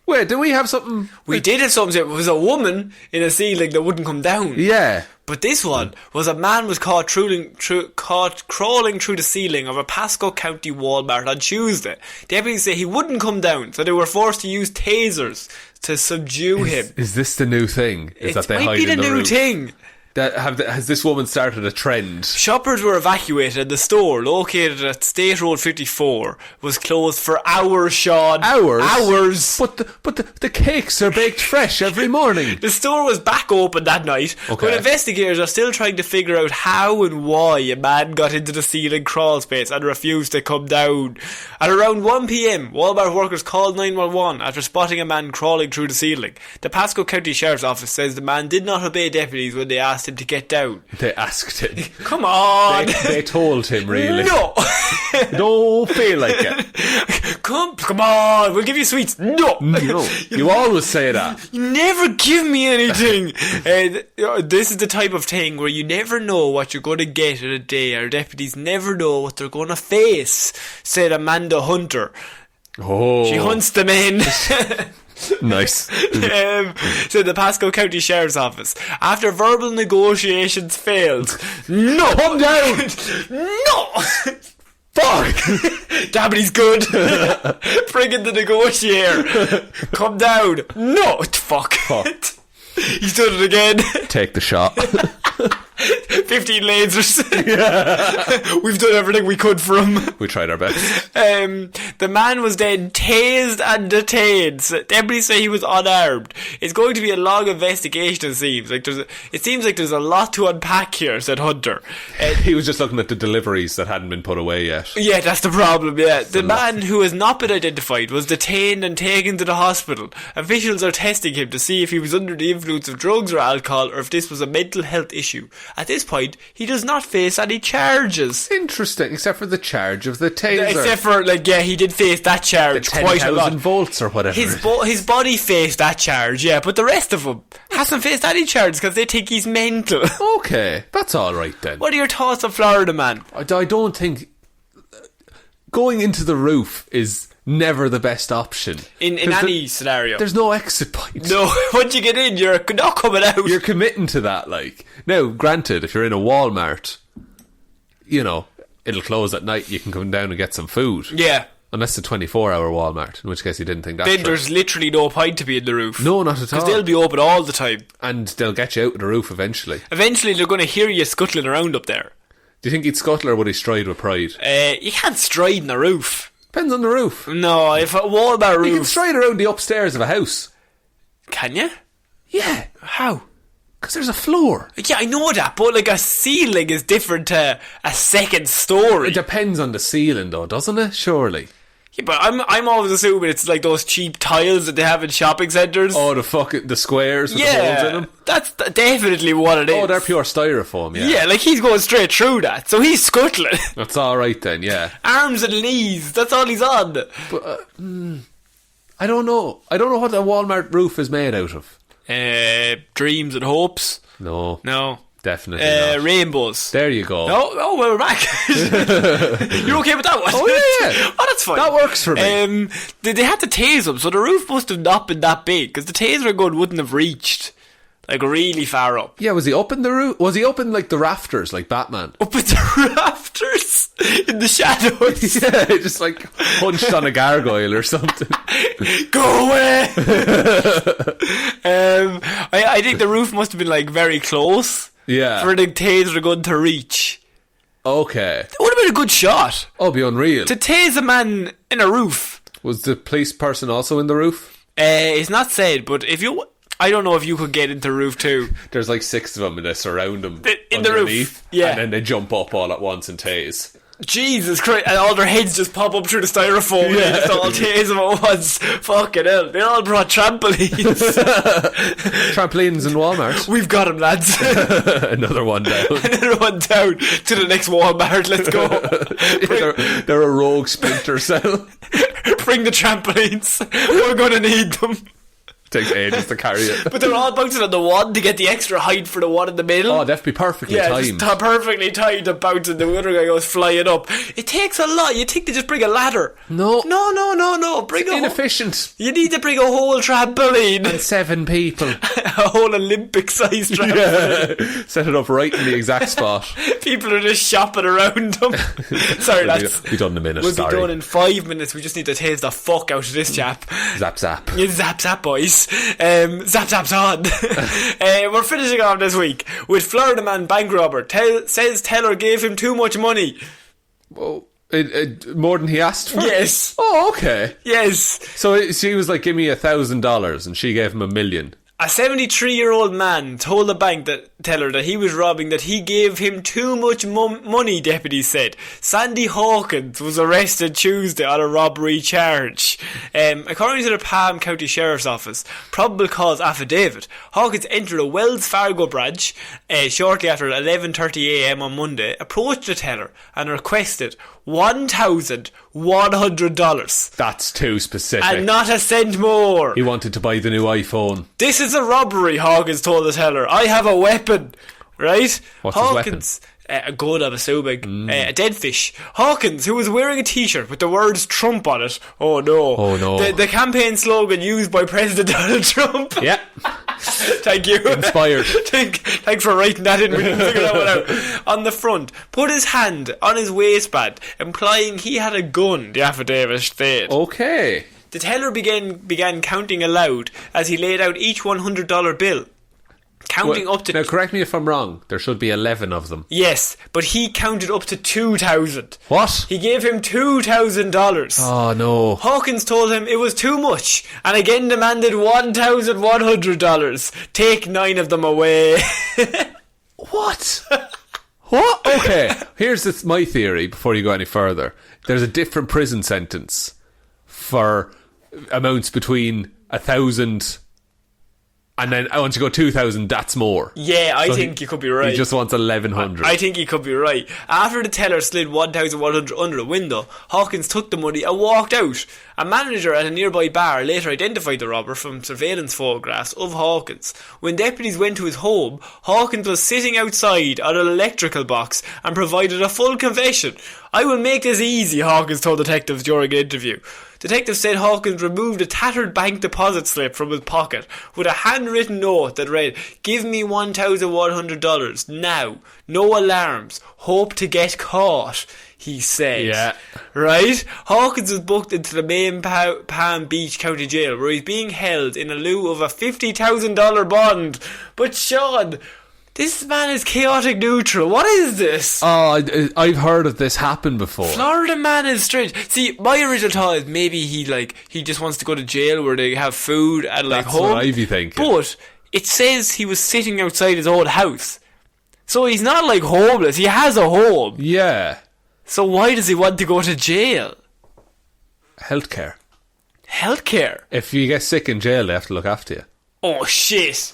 Wait, do we have something? We did have something. It was a woman in a ceiling that wouldn't come down. Yeah. But this one was a man was caught crawling through the ceiling of a Pasco County Walmart on Tuesday. Deputies say he wouldn't come down, so they were forced to use tasers to subdue him. Is this the new thing? It might be the new thing. Has this woman started a trend? Shoppers were evacuated and the store, located at State Road 54, was closed for hours, Sean. Hours? But the cakes are baked fresh every morning. The store was back open that night, okay. But investigators are still trying to figure out how and why a man got into the ceiling crawl space and refused to come down. At around 1pm, Walmart workers called 911 after spotting a man crawling through the ceiling. The Pasco County Sheriff's Office says the man did not obey deputies when they asked him to get down. They asked him. Come on. They told him, really. No. Don't feel like it. Come on. We'll give you sweets. No. You always say that. You never give me anything. This is the type of thing where you never know what you're going to get in a day. Our deputies never know what they're going to face, said Amanda Hunter. Oh. She hunts them in. Nice. Said the Pasco County Sheriff's Office. After verbal negotiations failed. No! Come down! No! Fuck! Damn it, he's good. Bring in the negotiator. Come down. No! Fuck. He's done it again. Take the shot. 15 lasers. We've done everything we could for him. We tried our best. The man was then tased and detained. Deputies say he was unarmed. It's going to be a long investigation, it seems. It seems like there's a lot to unpack here, said Hunter. He was just looking at the deliveries that hadn't been put away yet. Yeah, that's the problem, yeah. The man, who has not been identified, was detained and taken to the hospital. Officials are testing him to see if he was under the influence of drugs or alcohol, or if this was a mental health issue. At this point, he does not face any charges. Interesting, except for the charge of the taser. Except for, he did face that charge quite a lot. 10,000 volts or whatever. His body faced that charge, yeah, but the rest of him hasn't faced any charge because they think he's mental. Okay, that's alright then. What are your thoughts on Florida, man? I don't think going into the roof is never the best option. In any scenario. There's no exit point. No, once you get in, you're not coming out. You're committing to that, Now, granted, if you're in a Walmart, it'll close at night, you can come down and get some food. Yeah. Unless it's a 24-hour Walmart, in which case you didn't think that. Then there's literally no point to be in the roof. No, not at all. Because they'll be open all the time. And they'll get you out of the roof eventually. Eventually they're going to hear you scuttling around up there. Do you think he'd scuttle or would he stride with pride? You can't stride in a roof. Depends on the roof. No, if a Walmart roof... You can stride around the upstairs of a house. Can you? Yeah. How? Because there's a floor. Yeah, I know that, but a ceiling is different to a second story. It depends on the ceiling though, doesn't it? Surely. Yeah, but I'm always assuming it's like those cheap tiles that they have in shopping centres. Oh, the squares with the holes in them. That's definitely what it is. Oh, they're pure styrofoam, yeah. Yeah, like he's going straight through that, so he's scuttling. That's alright then, yeah. Arms and knees, that's all he's on. But, I don't know. I don't know what a Walmart roof is made out of. Dreams and hopes. No. Definitely not. Rainbows. There you go. Oh, well, we're back. You're okay with that one? Oh, yeah. Oh, that's fine. That works for me. They had to tase him, so the roof must have not been that big, because the taser gun wouldn't have reached, like, really far up. Yeah, was he up in the roof? Was he up in, like, the rafters, like Batman? Up in the rafters? In the shadows? Yeah, just, like, punched on a gargoyle or something. Go away! I think the roof must have been, like, very close. Yeah. For the taser gun to reach. Okay. It would have been a good shot. Oh, be unreal. To tase a man in a roof. Was the police person also in the roof? It's not said, but I don't know if you could get into the roof too. There's like 6 of them and they surround them in the roof. Yeah. And then they jump up all at once and tase. Jesus Christ, and all their heads just pop up through the styrofoam and they just all tase them at once. Fucking hell. They all brought trampolines. Trampolines in Walmart. We've got them, lads. Another one down. Another one down to the next Walmart. Let's go. They're a rogue splinter cell. Bring the trampolines. We're going to need them. Takes ages to carry it. But they're all bouncing on the one to get the extra height for the one in the middle. Oh, they have to be perfectly timed. Just perfectly timed to bounce, and the other guy goes flying up. It takes a lot. You think they just bring a ladder? No. Bring inefficient. You need to bring a whole trampoline. And 7 people. A whole Olympic-sized trampoline. Yeah. Set it up right in the exact spot. People are just shopping around them. Sorry, that's... We'll be done in a minute, We'll be done in 5 minutes. We just need to tase the fuck out of this chap. Zap, zap. Yeah, zap, zap, boys. Zap, zap's on. We're finishing off this week with Florida man bank robber says teller gave him too much money. Oh, more than he asked for? Yes. Oh, okay. Yes. So she was like, give me $1,000 and she gave him $1 million. A 73-year-old man told the bank teller that he was robbing, that he gave him too much money, deputies said. Sandy Hawkins was arrested Tuesday on a robbery charge. According to the Palm County Sheriff's Office, probable cause affidavit, Hawkins entered a Wells Fargo branch shortly after 11:30am on Monday, approached the teller and requested $1,100. That's too specific. And not a cent more. He wanted to buy the new iPhone. This is a robbery, Hawkins told the teller. I have a weapon. Right? What's Hawkins, his weapon? A gun, I'm assuming. A dead fish. Hawkins, who was wearing a t-shirt with the words Trump on it. Oh no. Oh no. The campaign slogan used by President Donald Trump. Yeah. Thank you. Inspired. Thanks for writing that in. We didn't figure that one out. On the front, put his hand on his waistband, implying he had a gun, the affidavit said. Okay. The teller began counting aloud as he laid out each $100 bill. Counting up to... Now, correct me if I'm wrong. There should be 11 of them. Yes, but he counted up to 2,000. What? He gave him $2,000. Oh, no. Hawkins told him it was too much, and again demanded $1,100. Take 9 of them away. What? What? Okay, here's my theory before you go any further. There's a different prison sentence for amounts between 1,000 and then once you go 2,000, that's more. Yeah, I think you could be right. He just wants 1,100. I think he could be right. After the teller slid 1,100 under the window, Hawkins took the money and walked out. A manager at a nearby bar later identified the robber from surveillance photographs of Hawkins. When deputies went to his home, Hawkins was sitting outside on an electrical box and provided a full confession. I will make this easy, Hawkins told detectives during an interview. Detectives said Hawkins removed a tattered bank deposit slip from his pocket with a handwritten note that read, "Give me $1,100 now. No alarms. Hope to get caught," he said. Yeah. Right? Hawkins was booked into the main Palm Beach County Jail, where he's being held in lieu of a $50,000 bond. But Sean, this man is chaotic neutral. What is this? Oh, I've heard of this happen before. Florida man is strange. See, my original thought is maybe he just wants to go to jail where they have food and like That's home. what I'd be thinking. But it says he was sitting outside his own house. So he's not like homeless. He has a home. Yeah. So why does he want to go to jail? Healthcare. Healthcare. If you get sick in jail, they have to look after you. Oh shit!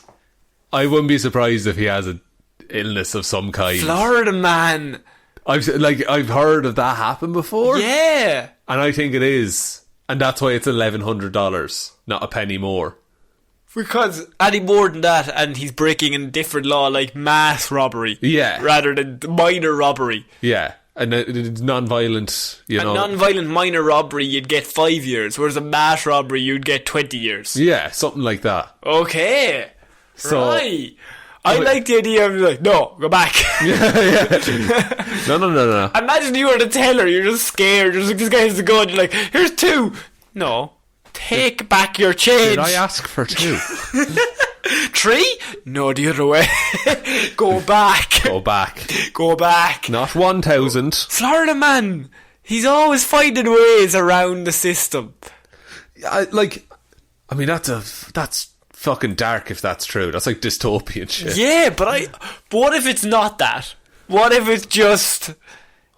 I wouldn't be surprised if he has an illness of some kind. Florida man. I've heard of that happen before. Yeah. And I think it is. And that's why it's $1,100, not a penny more. Because any more than that, and he's breaking a different law, like mass robbery. Yeah. Rather than minor robbery. Yeah. And it's non-violent, A non-violent minor robbery, you'd get 5 years, whereas a mass robbery, you'd get 20 years. Yeah, something like that. Okay. So, right. I like the idea of like, no, go back. Yeah. No. Imagine you were the teller, you're just scared, you're just like, this guy has a gun, you're like, here's 2. No. Take back your change. Did I ask for 2? 3? No, the other way. Go back. Go back. Not 1,000. Florida man. He's always finding ways around the system. That's fucking dark if that's true. That's like dystopian shit. Yeah, but what if it's not that? What if it's just...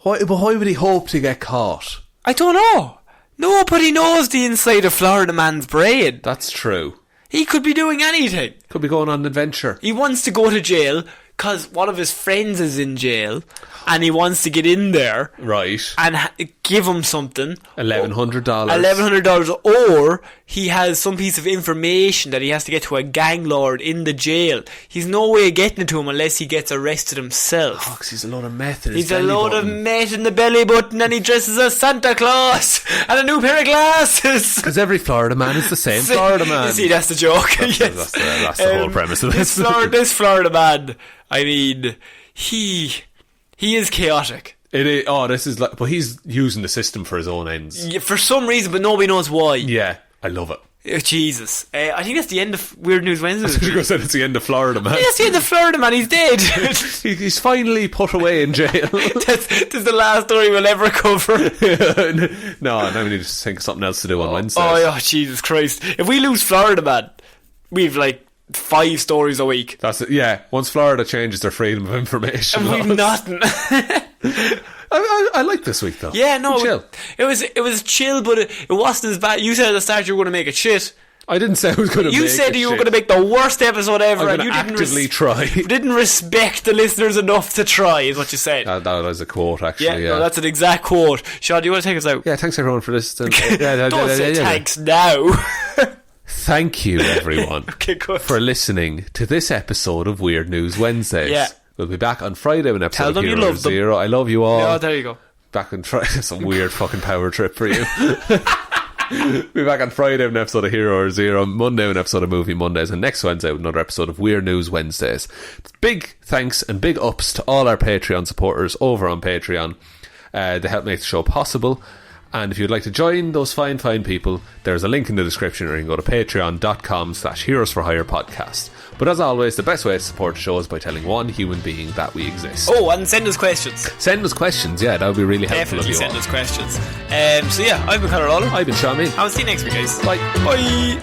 Why would he hope to get caught? I don't know. Nobody knows the inside of Florida man's brain. That's true. He could be doing anything. Could be going on an adventure. He wants to go to jail because one of his friends is in jail and he wants to get in there. Right. And give him something. $1,100. $1,100, or he has some piece of information that he has to get to a gang lord in the jail. He's no way of getting it to him unless he gets arrested himself. Oh, 'cause he's a load of meth in his He's a belly load button. of meth in the belly button and he dresses as Santa Claus and a new pair of glasses. Because every Florida man is the same Florida man. You see, that's the joke. That's the whole premise of this. This Florida man, I mean, he is chaotic. It is. Oh, this is like, but he's using the system for his own ends. Yeah, for some reason, but nobody knows why. Yeah, I love it. Oh, Jesus. I think that's the end of Weird News Wednesday. You said it's the end of Florida Man. That's the end of Florida Man, he's dead. He's finally put away in jail. That's the last story we'll ever cover. No, now we need to think of something else to do on Wednesday. Oh, Jesus Christ. If we lose Florida Man, we've like 5 stories a week. That's it. Yeah, once Florida changes their freedom of information, And we've nothing. I like this week though. Yeah, no, chill. It was chill, but it wasn't as bad. You said at the start you were going to make it shit. I didn't say I was going to. You said you were going to make the worst episode ever, I'm and you didn't actively try. You didn't respect the listeners enough to try, is what you said. That was a quote, actually. Yeah, no, that's an exact quote. Sean, do you want to take us out? Yeah, thanks everyone for listening. Don't say thanks now. Thank you, everyone, Okay, good. for listening to this episode of Weird News Wednesdays. Yeah. We'll be back on Friday with an episode Tell them of you Hero love them. Zero. I love you all. Oh, there you go. Back on Friday. Some weird fucking power trip for you. Be back on Friday with an episode of Hero Zero, Monday with an episode of Movie Mondays, and next Wednesday with another episode of Weird News Wednesdays. Big thanks and big ups to all our Patreon supporters over on Patreon. They help make the show possible. And if you'd like to join those fine people, there's a link in the description, or you can go to patreon.com/heroesforhire podcast. But as always, the best way to support the show is by telling one human being that we exist. Oh, and send us questions. Send us questions, yeah, that would be really helpful. Definitely of you send all. us questions. So yeah, I've been Conor Lawler. I've been Shami. I'll see you next week, guys. Bye. Bye.